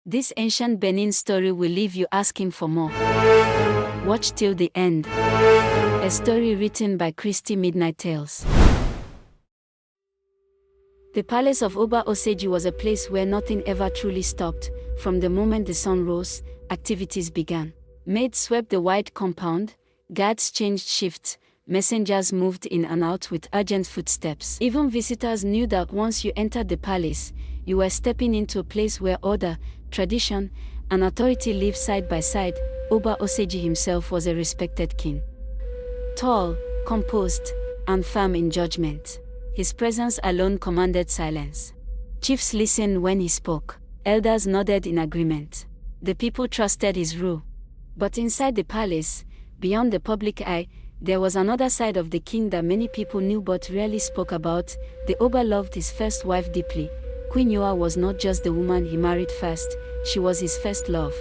This ancient Benin story will leave you asking for more. Watch till the end. A story written by Christy Midnight Tales. The palace of Oba Oseji was a place where nothing ever truly stopped. From the moment the sun rose, activities began. Maids swept the wide compound, guards changed shifts, messengers moved in and out with urgent footsteps. Even visitors knew that once you entered the palace, you were stepping into a place where order, tradition, and authority lived side by side. Oba Oseji himself was a respected king. Tall, composed, and firm in judgment. His presence alone commanded silence. Chiefs listened when he spoke. Elders nodded in agreement. The people trusted his rule. But inside the palace, beyond the public eye, there was another side of the king that many people knew but rarely spoke about. The Oba loved his first wife deeply. Queen Ewere was not just the woman he married first, she was his first love.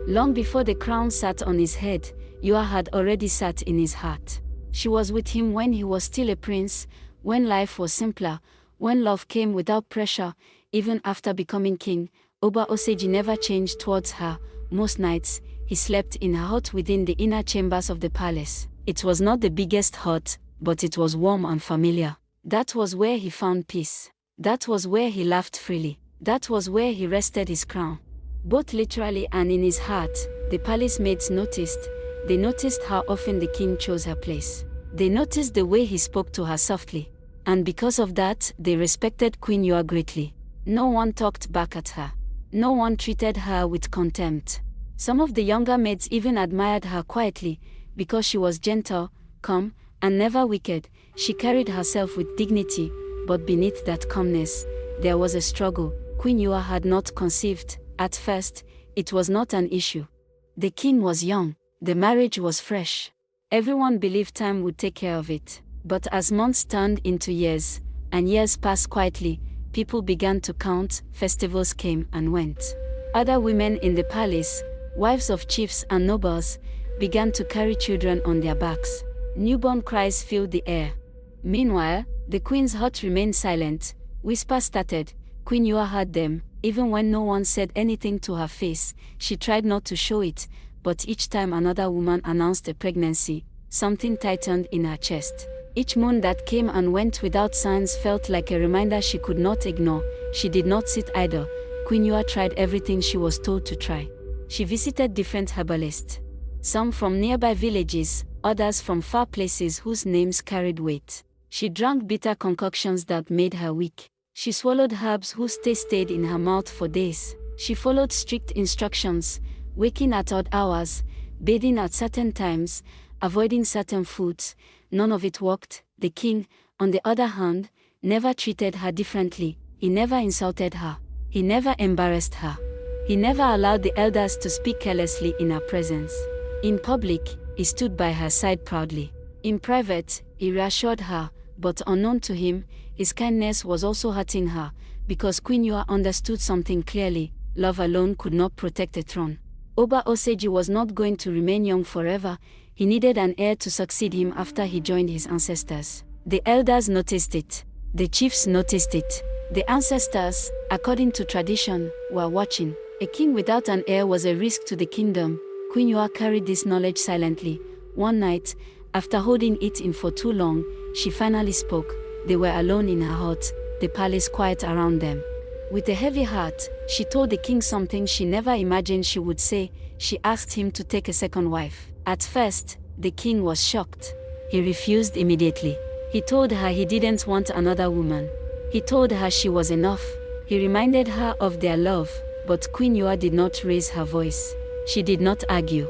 Long before the crown sat on his head, Ewere had already sat in his heart. She was with him when he was still a prince, when life was simpler, when love came without pressure. Even after becoming king, Oba Oseji never changed towards her. Most nights, he slept in her hut within the inner chambers of the palace. It was not the biggest hut, but it was warm and familiar. That was where he found peace. That was where he laughed freely. That was where he rested his crown. Both literally and in his heart, the palace maids noticed. They noticed how often the king chose her place. They noticed the way he spoke to her softly. And because of that, they respected Queen Ewere greatly. No one talked back at her. No one treated her with contempt. Some of the younger maids even admired her quietly, because she was gentle, calm, and never wicked. She carried herself with dignity, but beneath that calmness, there was a struggle. Queen Ewere had not conceived. At first, it was not an issue. The king was young. The marriage was fresh. Everyone believed time would take care of it. But as months turned into years, and years passed quietly, people began to count. Festivals came and went. Other women in the palace, wives of chiefs and nobles, began to carry children on their backs. Newborn cries filled the air. Meanwhile, the queen's hut remained silent. Whispers started. Queen Ewere heard them. Even when no one said anything to her face, she tried not to show it, but each time another woman announced a pregnancy, something tightened in her chest. Each moon that came and went without signs felt like a reminder she could not ignore. She did not sit idle. Queen Ewere tried everything she was told to try. She visited different herbalists, some from nearby villages, others from far places whose names carried weight. She drank bitter concoctions that made her weak. She swallowed herbs whose taste stayed in her mouth for days. She followed strict instructions, waking at odd hours, bathing at certain times, avoiding certain foods. None of it worked. The king, on the other hand, never treated her differently. He never insulted her. He never embarrassed her. He never allowed the elders to speak carelessly in her presence. In public, he stood by her side proudly. In private, he reassured her, but unknown to him, his kindness was also hurting her, because Queen Ewere understood something clearly: love alone could not protect a throne. Oba Oseji was not going to remain young forever. He needed an heir to succeed him after he joined his ancestors. The elders noticed it. The chiefs noticed it. The ancestors, according to tradition, were watching. A king without an heir was a risk to the kingdom. Queen Ewere carried this knowledge silently. One night, after holding it in for too long, she finally spoke. They were alone in her hut, the palace quiet around them. With a heavy heart, she told the king something she never imagined she would say. She asked him to take a second wife. At first, the king was shocked. He refused immediately. He told her he didn't want another woman. He told her she was enough. He reminded her of their love, but Queen Ewere did not raise her voice. She did not argue.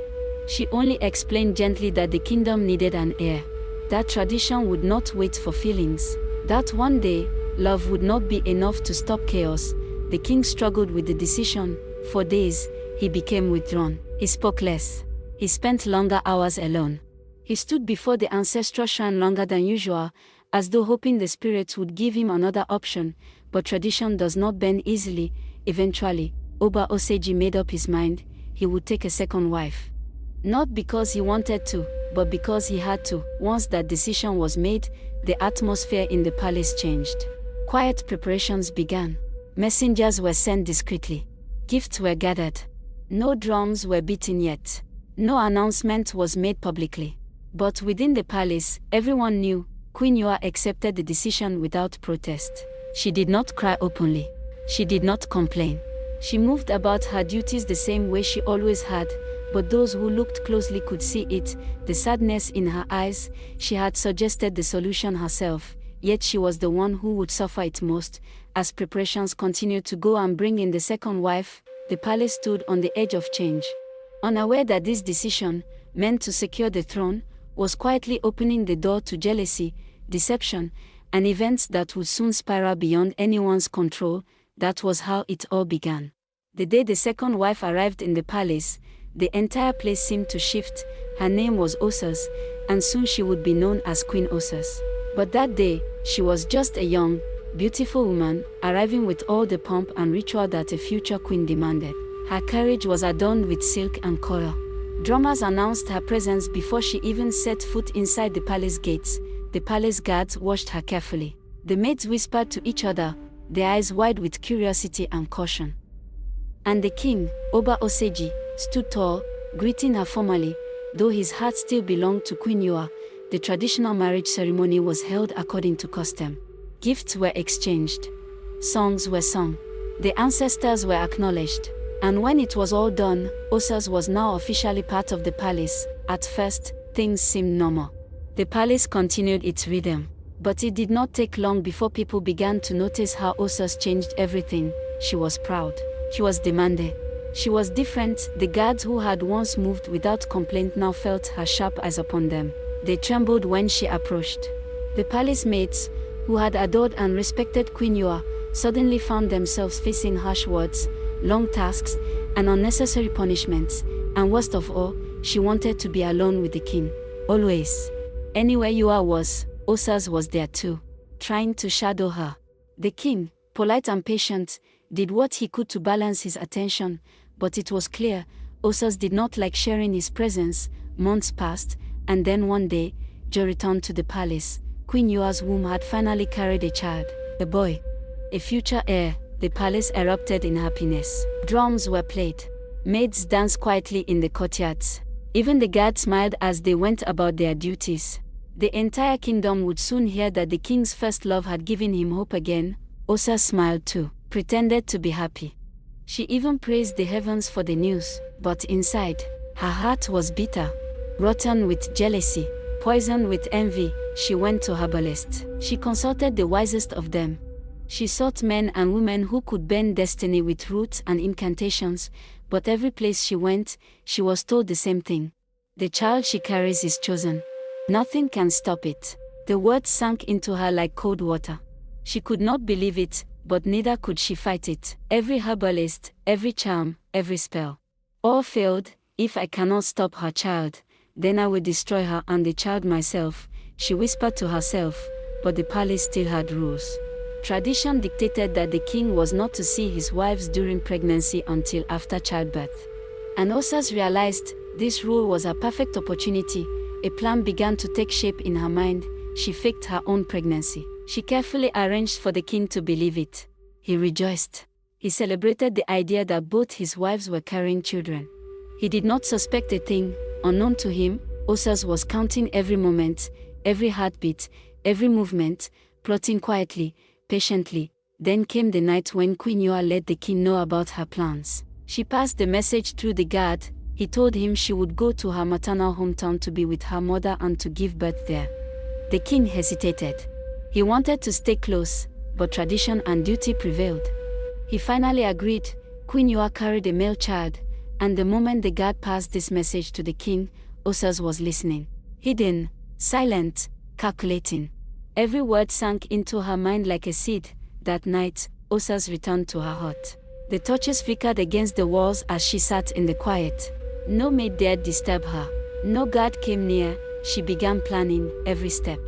She only explained gently that the kingdom needed an heir. That tradition would not wait for feelings. That one day, love would not be enough to stop chaos. The king struggled with the decision. For days, he became withdrawn. He spoke less. He spent longer hours alone. He stood before the ancestral shrine longer than usual, as though hoping the spirits would give him another option. But tradition does not bend easily. Eventually, Oba Oseji made up his mind. He would take a second wife. Not because he wanted to, but because he had to. Once that decision was made, the atmosphere in the palace changed. Quiet preparations began. Messengers were sent discreetly. Gifts were gathered. No drums were beaten yet. No announcement was made publicly. But within the palace, everyone knew Queen Ewere accepted the decision without protest. She did not cry openly. She did not complain. She moved about her duties the same way she always had, but those who looked closely could see it, the sadness in her eyes. She had suggested the solution herself, yet she was the one who would suffer it most. As preparations continued to go and bring in the second wife, the palace stood on the edge of change. Unaware that this decision, meant to secure the throne, was quietly opening the door to jealousy, deception, and events that would soon spiral beyond anyone's control, that was how it all began. The day the second wife arrived in the palace, the entire place seemed to shift. Her name was Osas, and soon she would be known as Queen Osas. But that day, she was just a young, beautiful woman, arriving with all the pomp and ritual that a future queen demanded. Her carriage was adorned with silk and coral. Drummers announced her presence before she even set foot inside the palace gates. The palace guards watched her carefully. The maids whispered to each other, their eyes wide with curiosity and caution. And the king, Oba Oseji, stood tall, greeting her formally. Though his heart still belonged to Queen Ewere, the traditional marriage ceremony was held according to custom. Gifts were exchanged. Songs were sung. The ancestors were acknowledged. And when it was all done, Osas was now officially part of the palace. At first, things seemed normal. The palace continued its rhythm. But it did not take long before people began to notice how Osas changed everything. She was proud. She was demanding. She was different. The guards who had once moved without complaint now felt her sharp eyes upon them. They trembled when she approached. The palace maids, who had adored and respected Queen Ewere, suddenly found themselves facing harsh words, long tasks, and unnecessary punishments, and worst of all, she wanted to be alone with the king. Always. Anywhere Ewere was, Osas was there too, trying to shadow her. The king, polite and patient, did what he could to balance his attention, but it was clear, Osas did not like sharing his presence. Months passed, and then one day, Jo returned to the palace. Queen Ewere's womb had finally carried a child, a boy, a future heir. The palace erupted in happiness. Drums were played. Maids danced quietly in the courtyards. Even the guards smiled as they went about their duties. The entire kingdom would soon hear that the king's first love had given him hope again. Osas smiled too, pretended to be happy. She even praised the heavens for the news, but inside, her heart was bitter, rotten with jealousy, poisoned with envy. She went to herbalists. She consulted the wisest of them. She sought men and women who could bend destiny with roots and incantations, but every place she went, she was told the same thing. The child she carries is chosen. Nothing can stop it. The words sank into her like cold water. She could not believe it, but neither could she fight it. Every herbalist, every charm, every spell. All failed. If I cannot stop her child, then I will destroy her and the child myself, she whispered to herself, but the palace still had rules. Tradition dictated that the king was not to see his wives during pregnancy until after childbirth. And Osas realized this rule was a perfect opportunity. A plan began to take shape in her mind. She faked her own pregnancy. She carefully arranged for the king to believe it. He rejoiced. He celebrated the idea that both his wives were carrying children. He did not suspect a thing. Unknown to him, Osas was counting every moment, every heartbeat, every movement, plotting quietly, patiently. Then came the night when Queen Ewere let the king know about her plans. She passed the message through the guard. He told him she would go to her maternal hometown to be with her mother and to give birth there. The king hesitated. He wanted to stay close, but tradition and duty prevailed. He finally agreed. Queen Ewere carried a male child, and the moment the guard passed this message to the king, Osas was listening. Hidden, silent, calculating. Every word sank into her mind like a seed. That night, Osas returned to her hut. The torches flickered against the walls as she sat in the quiet. No maid dared disturb her. No guard came near. She began planning every step,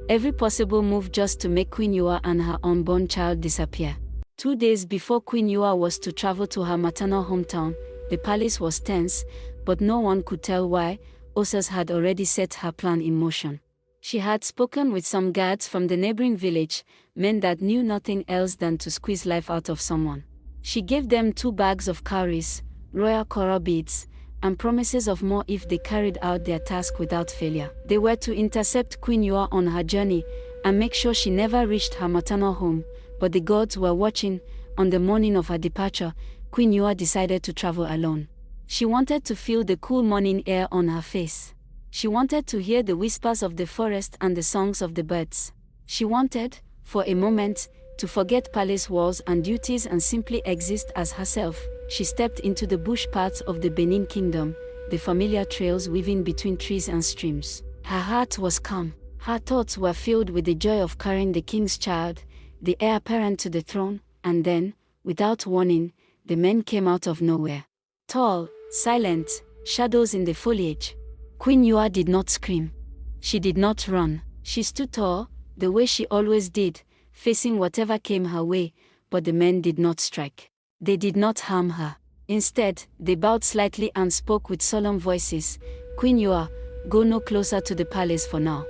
every possible move just to make Queen Ewere and her unborn child disappear. 2 days before Queen Ewere was to travel to her maternal hometown, the palace was tense, but no one could tell why. Osas had already set her plan in motion. She had spoken with some guards from the neighboring village, men that knew nothing else than to squeeze life out of someone. She gave them 2 bags of cowries, royal coral beads, and promises of more if they carried out their task without failure. They were to intercept Queen Ewere on her journey and make sure she never reached her maternal home, but the gods were watching. On the morning of her departure, Queen Ewere decided to travel alone. She wanted to feel the cool morning air on her face. She wanted to hear the whispers of the forest and the songs of the birds. She wanted, for a moment, to forget palace walls and duties and simply exist as herself. She stepped into the bush paths of the Benin Kingdom, the familiar trails weaving between trees and streams. Her heart was calm. Her thoughts were filled with the joy of carrying the king's child, the heir apparent to the throne, and then, without warning, the men came out of nowhere. Tall, silent, shadows in the foliage. Queen Ewere did not scream. She did not run. She stood tall, the way she always did, facing whatever came her way, but the men did not strike. They did not harm her. Instead, they bowed slightly and spoke with solemn voices. Queen Ewere, go no closer to the palace for now.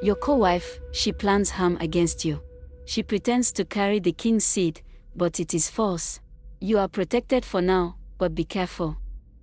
Your co-wife, she plans harm against you. She pretends to carry the king's seed, but it is false. You are protected for now, but be careful.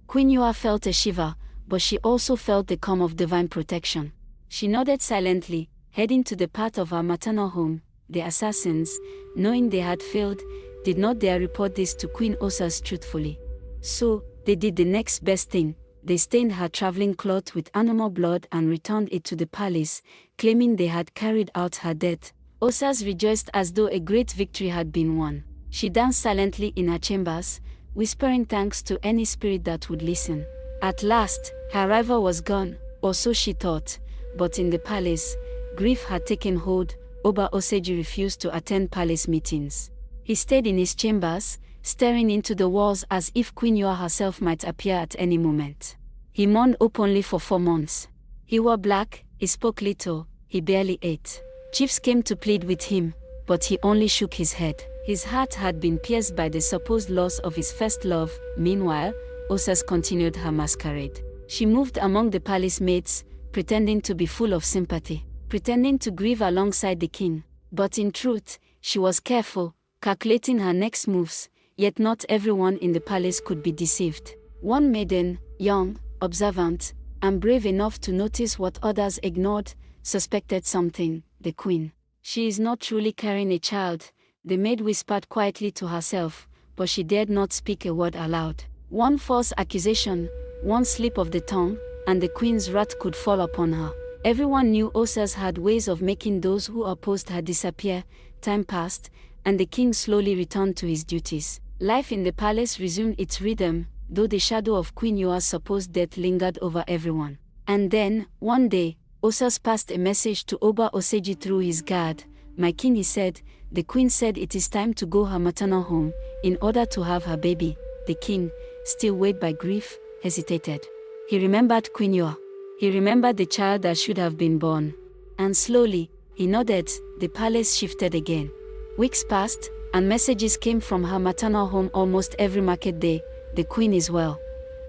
Queen Ewere felt a shiver, but she also felt the calm of divine protection. She nodded silently, heading to the path of her maternal home. The assassins, knowing they had failed, did not dare report this to Queen Osas truthfully. So, they did the next best thing. They stained her traveling cloth with animal blood and returned it to the palace, claiming they had carried out her death. Osas rejoiced as though a great victory had been won. She danced silently in her chambers, whispering thanks to any spirit that would listen. At last, her rival was gone, or so she thought, but in the palace, grief had taken hold. Oba Oseji refused to attend palace meetings. He stayed in his chambers, staring into the walls as if Queen Ewere herself might appear at any moment. He mourned openly for 4 months. He wore black, he spoke little, he barely ate. Chiefs came to plead with him, but he only shook his head. His heart had been pierced by the supposed loss of his first love. Meanwhile, Osas continued her masquerade. She moved among the palace maids, pretending to be full of sympathy, pretending to grieve alongside the king. But in truth, she was careful, calculating her next moves, yet not everyone in the palace could be deceived. One maiden, young, observant, and brave enough to notice what others ignored, suspected something. The queen. She is not truly carrying a child, the maid whispered quietly to herself, but she dared not speak a word aloud. One false accusation, one slip of the tongue, and the queen's wrath could fall upon her. Everyone knew Osas had ways of making those who opposed her disappear. Time passed, and the king slowly returned to his duties. Life in the palace resumed its rhythm, though the shadow of Queen Ewere's supposed death lingered over everyone. And then, one day, Osas passed a message to Oba Oseji through his guard. My king, he said, the queen said it is time to go her maternal home, in order to have her baby. The king, still weighed by grief, hesitated. He remembered Queen Ewere. He remembered the child that should have been born. And slowly, he nodded. The palace shifted again. Weeks passed, and messages came from her maternal home almost every market day. The queen is well.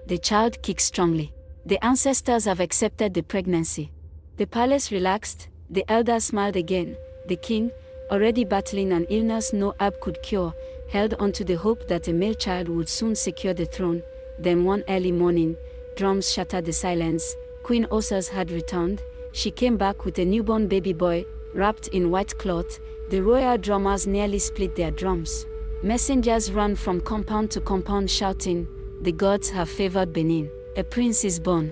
The child kicks strongly. The ancestors have accepted the pregnancy. The palace relaxed, the elders smiled again. The king, already battling an illness no herb could cure, held on to the hope that a male child would soon secure the throne. Then one early morning, drums shattered the silence. Queen Osas had returned. She came back with a newborn baby boy, wrapped in white cloth. The royal drummers nearly split their drums. Messengers ran from compound to compound shouting, "The gods have favored Benin. A prince is born."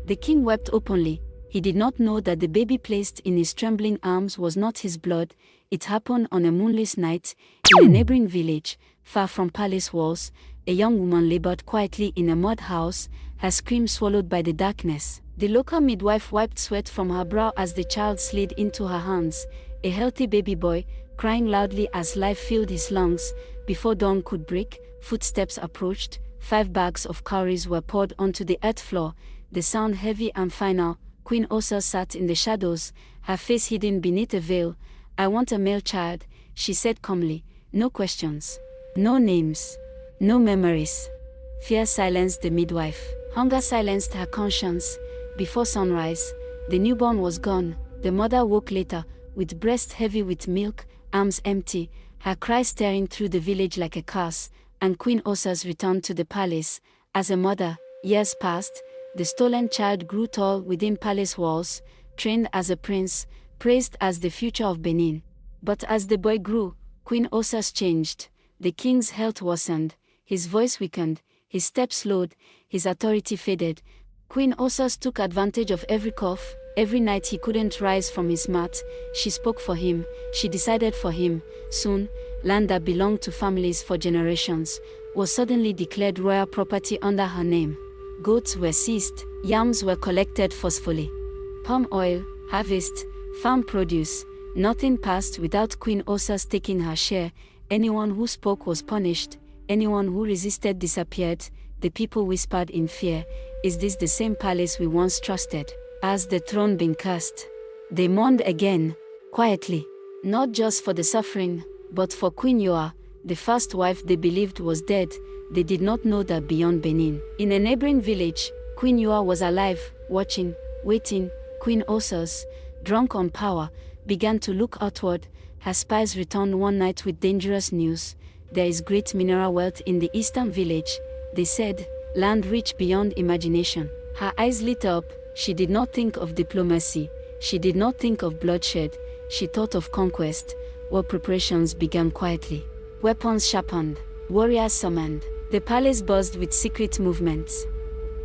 The king wept openly. He did not know that the baby placed in his trembling arms was not his blood. It happened on a moonless night, in a neighboring village, far from palace walls. A young woman labored quietly in a mud house, her scream swallowed by the darkness. The local midwife wiped sweat from her brow as the child slid into her hands, a healthy baby boy, crying loudly as life filled his lungs. Before dawn could break, footsteps approached. 5 bags of cowries were poured onto the earth floor, the sound heavy and final. Queen Osas sat in the shadows, her face hidden beneath a veil. "I want a male child," she said calmly. "No questions. No names. No memories." Fear silenced the midwife. Hunger silenced her conscience. Before sunrise, the newborn was gone. The mother woke later, with breast heavy with milk, arms empty, her cries tearing through the village like a curse. and Queen Osas returned to the palace. As a mother, years passed, the stolen child grew tall within palace walls, trained as a prince, praised as the future of Benin. But as the boy grew, Queen Osas changed. The king's health worsened, his voice weakened, his steps slowed, his authority faded. Queen Osas took advantage of every cough. Every night he couldn't rise from his mat, she spoke for him, she decided for him. Soon, land that belonged to families for generations was suddenly declared royal property under her name. Goats were seized, yams were collected forcefully. Palm oil, harvest, farm produce, nothing passed without Queen Osas taking her share. Anyone who spoke was punished, anyone who resisted disappeared. The people whispered in fear, "Is this the same palace we once trusted? Has the throne been cursed?" They mourned again, quietly, not just for the suffering, but for Queen Ewere, the first wife they believed was dead. They did not know that beyond Benin, in a neighboring village, Queen Ewere was alive, watching, waiting. Queen Osas, drunk on power, began to look outward. Her spies returned one night with dangerous news. "There is great mineral wealth in the eastern village," they said, "land rich beyond imagination." Her eyes lit up. She did not think of diplomacy, she did not think of bloodshed, she thought of conquest. War preparations began quietly. Weapons sharpened, warriors summoned. The palace buzzed with secret movements.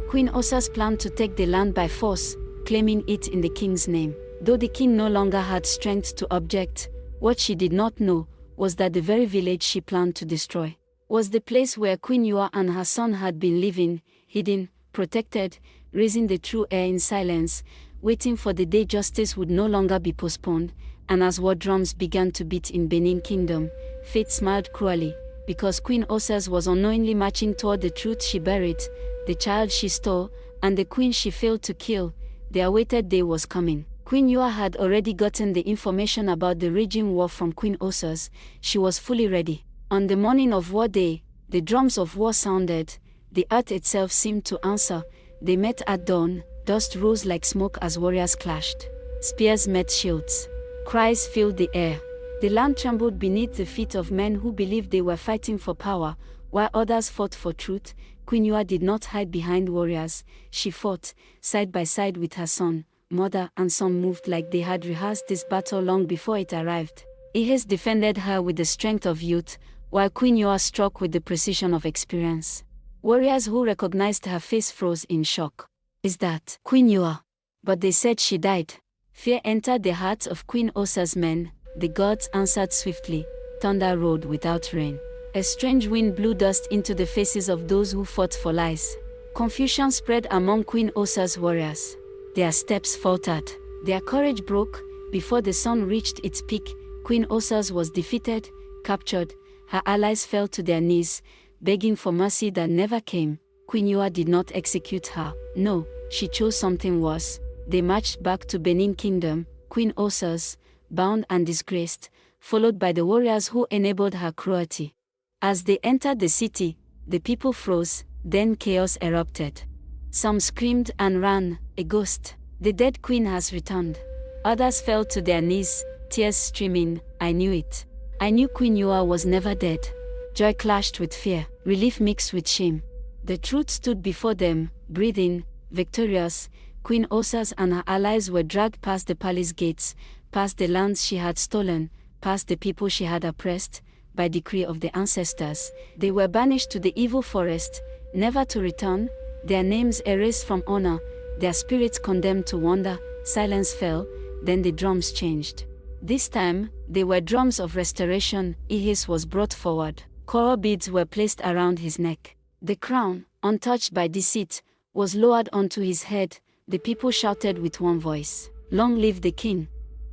Queen Osas planned to take the land by force, claiming it in the king's name. Though the king no longer had strength to object, what she did not know was that the very village she planned to destroy was the place where Queen Ewere and her son had been living, hidden, protected, raising the true heir in silence, waiting for the day justice would no longer be postponed. And as war drums began to beat in Benin Kingdom, fate smiled cruelly, because Queen Osas was unknowingly marching toward the truth she buried, the child she stole, and the queen she failed to kill. The awaited day was coming. Queen Ewere had already gotten the information about the raging war from Queen Osas. She was fully ready. On the morning of war day, the drums of war sounded. The earth itself seemed to answer. They met at dawn, dust rose like smoke as warriors clashed. Spears met shields. Cries filled the air. The land trembled beneath the feet of men who believed they were fighting for power, while others fought for truth. Queen Ewere did not hide behind warriors. She fought, side by side with her son. Mother and son moved like they had rehearsed this battle long before it arrived. Ahaz defended her with the strength of youth, while Queen Ewere struck with the precision of experience. Warriors who recognized her face froze in shock. "Is that Queen Ewere?" But they said she died. Fear entered the hearts of Queen Osas' men. The gods answered swiftly. Thunder rolled without rain. A strange wind blew dust into the faces of those who fought for lies. Confusion spread among Queen Osas' warriors. Their steps faltered. Their courage broke. Before the sun reached its peak, Queen Osas was defeated, captured. Her allies fell to their knees, begging for mercy that never came. Queen Ewere did not execute her. No, she chose something worse. They marched back to Benin Kingdom, Queen Osas, bound and disgraced, followed by the warriors who enabled her cruelty. As they entered the city, the people froze, then chaos erupted. Some screamed and ran, "A ghost! The dead queen has returned." Others fell to their knees, tears streaming. "I knew it. I knew Queen Ewere was never dead." Joy clashed with fear, relief mixed with shame. The truth stood before them, breathing, victorious. Queen Osas and her allies were dragged past the palace gates, past the lands she had stolen, past the people she had oppressed. By decree of the ancestors, they were banished to the evil forest, never to return, their names erased from honor, their spirits condemned to wander. Silence fell, then the drums changed. This time, they were drums of restoration. Ahaz was brought forward. Coral beads were placed around his neck. The crown, untouched by deceit, was lowered onto his head. The people shouted with one voice, "Long live the king!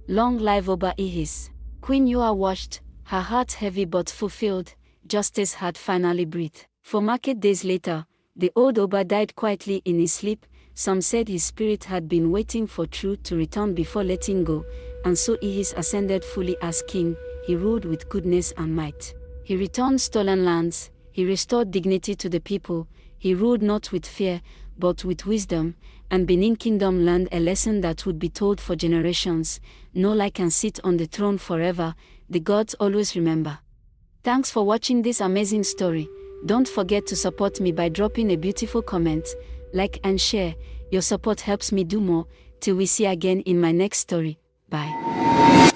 Long live Oba Ahaz!" Queen Ewere watched, her heart heavy but fulfilled. Justice had finally breathed. 4 market days later, the old Oba died quietly in his sleep. Some said his spirit had been waiting for truth to return before letting go, and so Ahaz ascended fully as king. He ruled with goodness and might. He returned stolen lands, he restored dignity to the people, he ruled not with fear, but with wisdom, and Benin Kingdom learned a lesson that would be told for generations. No lie can sit on the throne forever, the gods always remember. Thanks for watching this amazing story. Don't forget to support me by dropping a beautiful comment, like and share. Your support helps me do more. Till we see again in my next story. Bye.